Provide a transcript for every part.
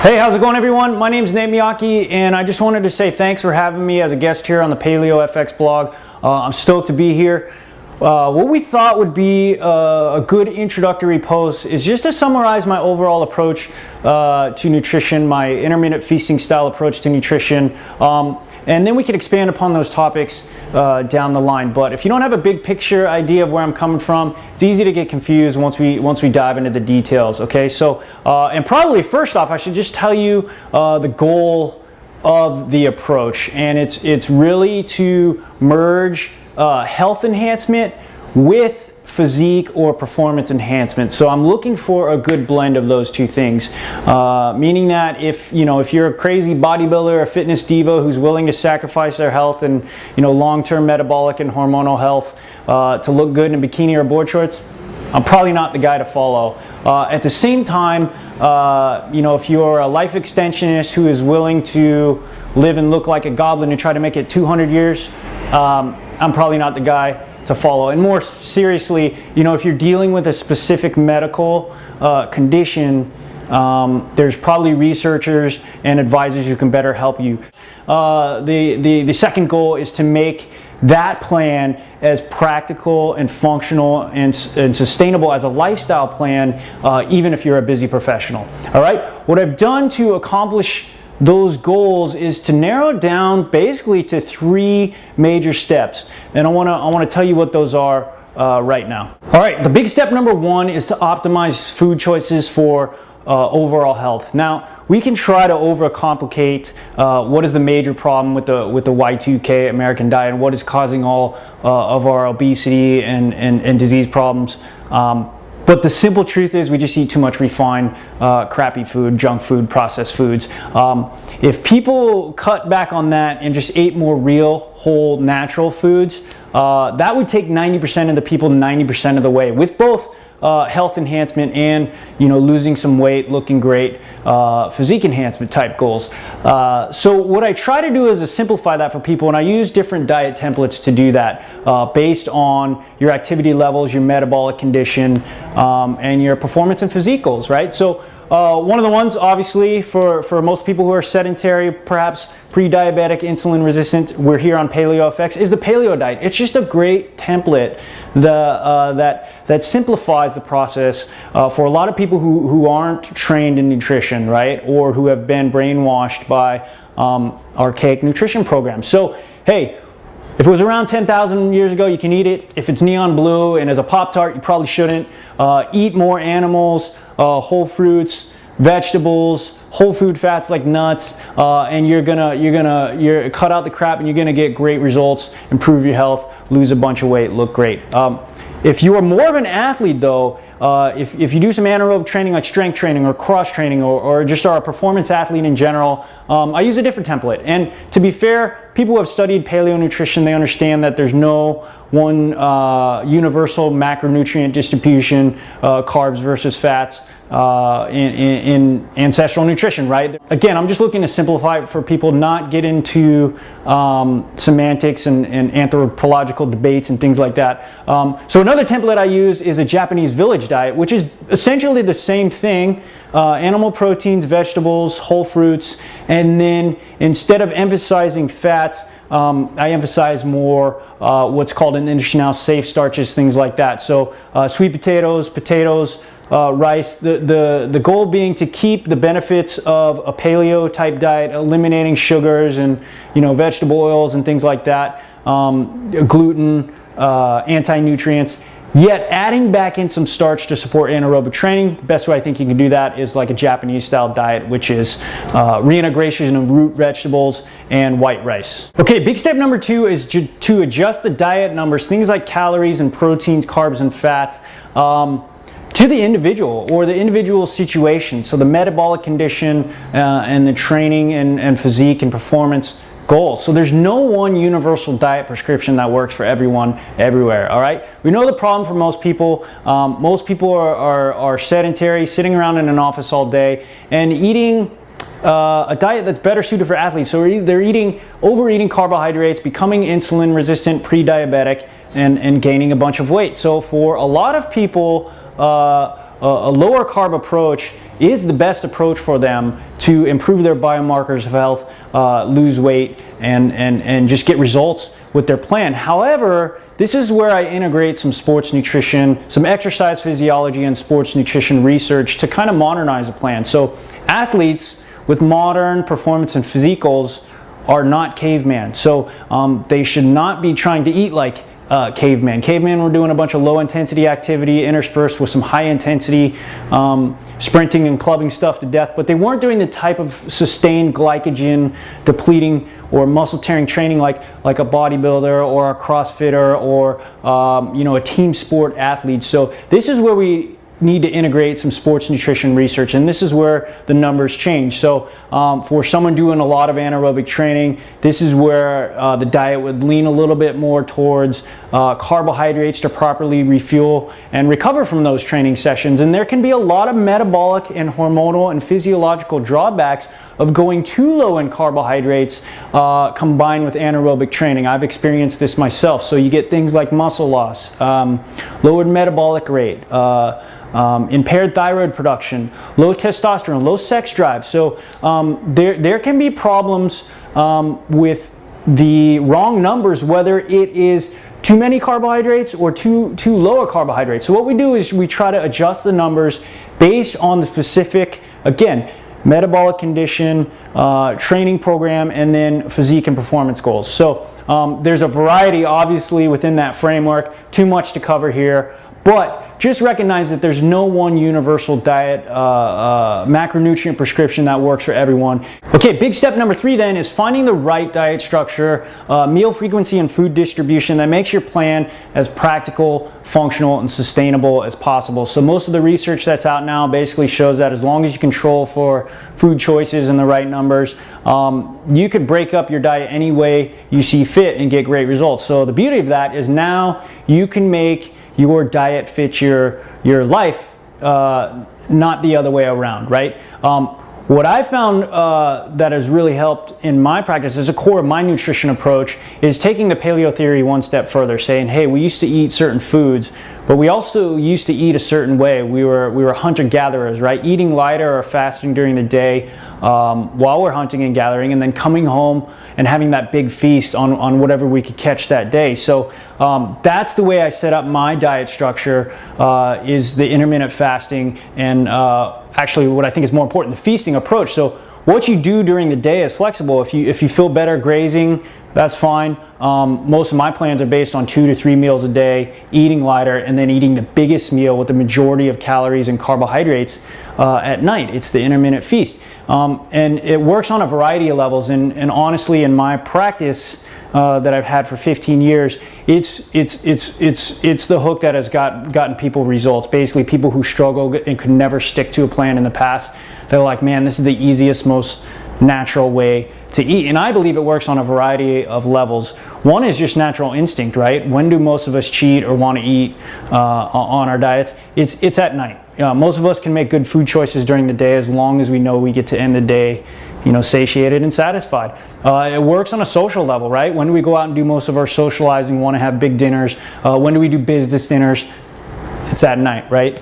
Hey, how's it going, everyone? My name's Miyaki, and I just wanted to say thanks for having me as a guest here on the Paleo FX blog. I'm stoked to be here. What we thought would be a good introductory post is just to summarize my overall approach to nutrition, my intermittent feasting style approach to nutrition, and then we can expand upon those topics down the line. But if you don't have a big picture idea of where I'm coming from, it's easy to get confused once we dive into the details. Okay, so and probably first off, I should just tell you the goal of the approach, and it's really to merge health enhancement with physique or performance enhancement. So I'm looking for a good blend of those two things, meaning that if you're a crazy bodybuilder or fitness diva who's willing to sacrifice their health and long-term metabolic and hormonal health to look good in a bikini or board shorts, I'm probably not the guy to follow. At the same time, if you're a life extensionist who is willing to live and look like a goblin and try to make it 200 years, I'm probably not the guy to follow. And more seriously, if you're dealing with a specific medical condition, there's probably researchers and advisors who can better help you. The second goal is to make that plan as practical and functional and sustainable as a lifestyle plan, even if you're a busy professional. All right, what I've done to accomplish those goals is to narrow it down basically to 3 major steps, and I want to tell you what those are right now. All right, the big step number 1 is to optimize food choices for overall health. Now, we can try to overcomplicate what is the major problem with the Y2K American diet and what is causing all of our obesity and disease problems. But the simple truth is we just eat too much refined, crappy food, junk food, processed foods. If people cut back on that and just ate more real, whole, natural foods, that would take 90% of the people 90% of the way, with both health enhancement and losing some weight, looking great, physique enhancement type goals. So what I try to do is to simplify that for people, and I use different diet templates to do that based on your activity levels, your metabolic condition, and your performance and physique goals, right? So one of the ones, obviously, for most people who are sedentary, perhaps pre-diabetic, insulin resistant, we're here on Paleo FX, is the paleo diet. It's just a great template that simplifies the process for a lot of people who aren't trained in nutrition, right? Or who have been brainwashed by archaic nutrition programs. So, hey, if it was around 10,000 years ago, you can eat it. If it's neon blue and as a Pop-Tart, you probably shouldn't. Eat more animals, whole fruits, vegetables, whole food fats like nuts, and you're cut out the crap and you're gonna get great results, improve your health, lose a bunch of weight, look great. If you are more of an athlete though, if you do some anaerobic training like strength training or cross training or just are a performance athlete in general, I use a different template. And to be fair, people who have studied paleo nutrition, they understand that there's no one universal macronutrient distribution, carbs versus fats, in ancestral nutrition, right? Again, I'm just looking to simplify it for people, not get into semantics and anthropological debates and things like that. So another template I use is a Japanese village diet, which is essentially the same thing. Animal proteins, vegetables, whole fruits, and then instead of emphasizing fats, I emphasize more what's called in the industry now safe starches, things like that. So sweet potatoes, rice, the goal being to keep the benefits of a paleo type diet, eliminating sugars and vegetable oils and things like that, gluten, anti-nutrients, yet adding back in some starch to support anaerobic training. The best way I think you can do that is like a Japanese style diet, which is reintegration of root vegetables and white rice. Okay, big step number 2 is to adjust the diet numbers, things like calories and proteins, carbs and fats, to the individual or the individual situation. So the metabolic condition and the training and physique and performance goals. So there's no one universal diet prescription that works for everyone everywhere. All right, we know the problem for most people. Most people are sedentary, sitting around in an office all day and eating a diet that's better suited for athletes. So they're overeating carbohydrates, becoming insulin resistant, pre-diabetic, and gaining a bunch of weight. So for a lot of people, a lower carb approach is the best approach for them to improve their biomarkers of health, lose weight, and just get results with their plan. However, this is where I integrate some sports nutrition, some exercise physiology and sports nutrition research to kind of modernize a plan. So athletes with modern performance and physique goals are not caveman. So they should not be trying to eat like caveman. Caveman were doing a bunch of low intensity activity interspersed with some high intensity sprinting and clubbing stuff to death, but they weren't doing the type of sustained glycogen depleting or muscle tearing training like a bodybuilder or a CrossFitter or a team sport athlete. So this is where we need to integrate some sports nutrition research, and this is where the numbers change. So for someone doing a lot of anaerobic training, this is where the diet would lean a little bit more towards carbohydrates to properly refuel and recover from those training sessions. And there can be a lot of metabolic and hormonal and physiological drawbacks of going too low in carbohydrates combined with anaerobic training. I've experienced this myself. So you get things like muscle loss, lowered metabolic rate, impaired thyroid production, low testosterone, low sex drive. So there can be problems with the wrong numbers, whether it is too many carbohydrates or too low a carbohydrates. So what we do is we try to adjust the numbers based on the specific, again, metabolic condition, training program, and then physique and performance goals. So there's a variety, obviously, within that framework. Too much to cover here, but just recognize that there's no one universal diet macronutrient prescription that works for everyone. Okay, big step number 3 then is finding the right diet structure, meal frequency, and food distribution that makes your plan as practical, functional, and sustainable as possible. So most of the research that's out now basically shows that as long as you control for food choices and the right numbers, you could break up your diet any way you see fit and get great results. So the beauty of that is now you can make your diet fit your life, not the other way around, right? What I found that has really helped in my practice as a core of my nutrition approach is taking the paleo theory one step further, saying, hey, we used to eat certain foods, but we also used to eat a certain way. We were hunter-gatherers, right? Eating lighter or fasting during the day while we're hunting and gathering, and then coming home and having that big feast on whatever we could catch that day. So that's the way I set up my diet structure, is the intermittent fasting and actually what I think is more important, the feasting approach. So what you do during the day is flexible. If you feel better grazing, that's fine. Most of my plans are based on 2 to 3 meals a day, eating lighter, and then eating the biggest meal with the majority of calories and carbohydrates at night. It's the intermittent feast. And it works on a variety of levels, and honestly, in my practice that I've had for 15 years, it's the hook that has gotten people results. Basically, people who struggle and could never stick to a plan in the past, they're like, man, this is the easiest, most natural way to eat. And I believe it works on a variety of levels. One is just natural instinct, right? When do most of us cheat or want to eat on our diets? It's at night. Most of us can make good food choices during the day as long as we know we get to end the day, satiated and satisfied. It works on a social level, right? When do we go out and do most of our socializing, want to have big dinners? When do we do business dinners? It's at night, right?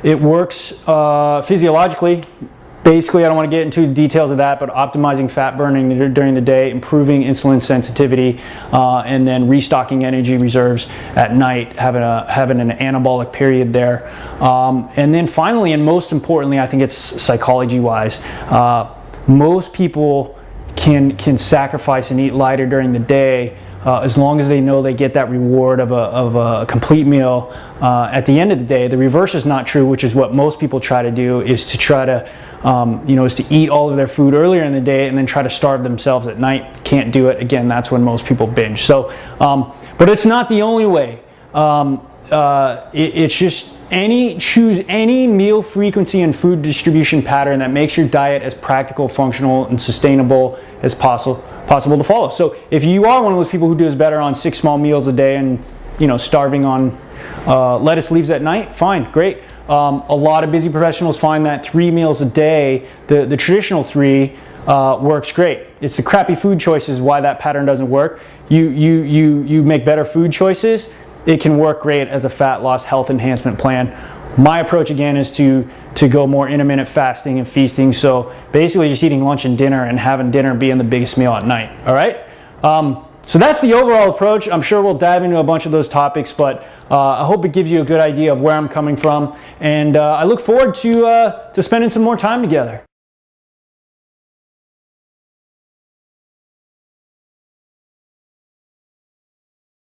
It works physiologically. Basically, I don't want to get into the details of that, but optimizing fat burning during the day, improving insulin sensitivity, and then restocking energy reserves at night, having an anabolic period there. And then finally, and most importantly, I think it's psychology-wise, most people can sacrifice and eat lighter during the day as long as they know they get that reward of a complete meal at the end of the day. The reverse is not true, which is what most people try to do, is to try to is to eat all of their food earlier in the day and then try to starve themselves at night. Can't do it. Again, that's when most people binge. So, but it's not the only way. It's just choose any meal frequency and food distribution pattern that makes your diet as practical, functional, and sustainable as possible to follow. So if you are one of those people who does better on 6 small meals a day and starving on lettuce leaves at night, fine, great. A lot of busy professionals find that 3 meals a day, the traditional 3, works great. It's the crappy food choices why that pattern doesn't work. You make better food choices, it can work great as a fat loss health enhancement plan My approach again is to go more intermittent fasting and feasting. So basically just eating lunch and dinner and having dinner being the biggest meal at night. All right. So that's the overall approach. I'm sure we'll dive into a bunch of those topics, but I hope it gives you a good idea of where I'm coming from. And I look forward to spending some more time together.